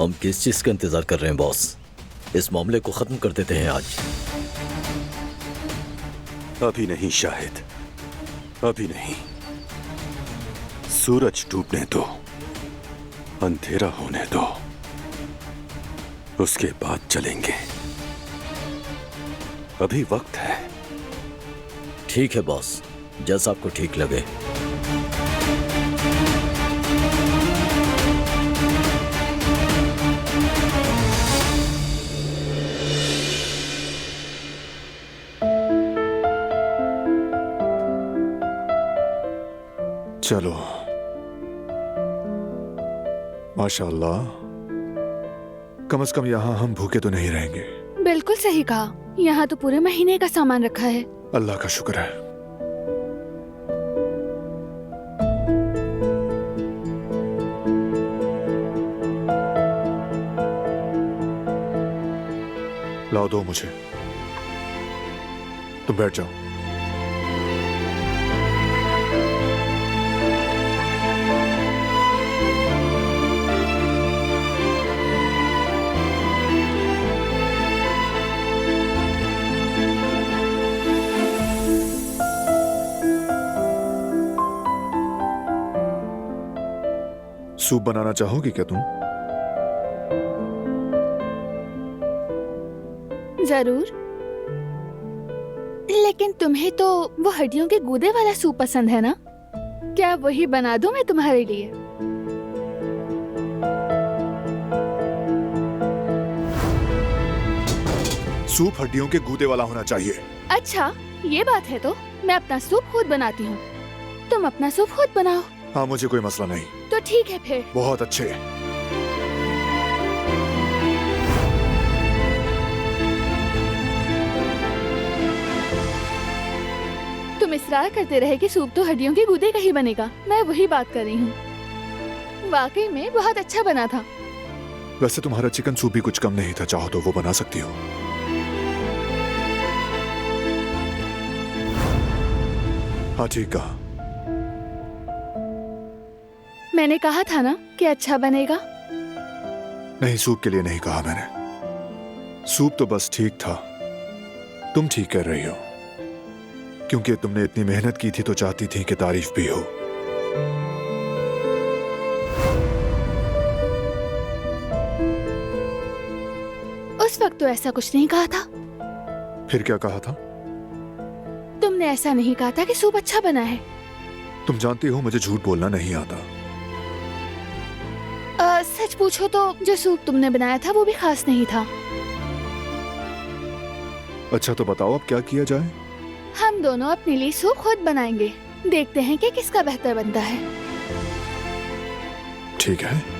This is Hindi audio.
हम किस चीज का इंतजार कर रहे हैं बॉस? इस मामले को खत्म कर देते हैं आज। अभी नहीं शाहिद, अभी नहीं। सूरज डूबने दो, अंधेरा होने दो, उसके बाद चलेंगे। अभी वक्त है। ठीक है बॉस, जैसा आपको ठीक लगे। चलो, माशाअल्लाह, कम से कम यहाँ हम भूखे तो नहीं रहेंगे। बिल्कुल सही कहा, यहाँ तो पूरे महीने का सामान रखा है। अल्लाह का शुक्र है। लाओ, दो मुझे। तुम बैठ जाओ। सूप बनाना चाहोगी क्या तुम? जरूर, लेकिन तुम्हें तो वो हड्डियों के गूदे वाला सूप पसंद है ना? क्या वही बना दूं मैं तुम्हारे लिए? सूप हड्डियों के गूदे वाला होना चाहिए। अच्छा, ये बात है तो मैं अपना सूप खुद बनाती हूँ। तुम अपना सूप खुद बनाओ। हाँ, मुझे कोई मसला नहीं। तो ठीक है फिर। बहुत अच्छे। तुम इसरार करते रहे कि सूप तो हड्डियों के गूदे का ही बनेगा। मैं वही बात कर रही हूँ। वाकई में बहुत अच्छा बना था। वैसे तुम्हारा चिकन सूप भी कुछ कम नहीं था, चाहो तो वो बना सकती हो। हाँ, ठीक कहा। मैंने कहा था ना कि अच्छा बनेगा। नहीं, सूप के लिए नहीं कहा मैंने। सूप तो बस ठीक था। तुम ठीक कर रही हो, क्योंकि तुमने इतनी मेहनत की थी तो चाहती थी कि तारीफ भी हो। उस वक्त तो ऐसा कुछ नहीं कहा था। फिर क्या कहा था? तुमने ऐसा नहीं कहा था कि सूप अच्छा बना है। तुम जानती हो मुझे झूठ बोलना नहीं आता। सच पूछो तो जो सूप तुमने बनाया था वो भी खास नहीं था। अच्छा, तो बताओ अब क्या किया जाए? हम दोनों अपने लिए सूप खुद बनाएंगे। देखते हैं कि किसका बेहतर बनता है। ठीक है।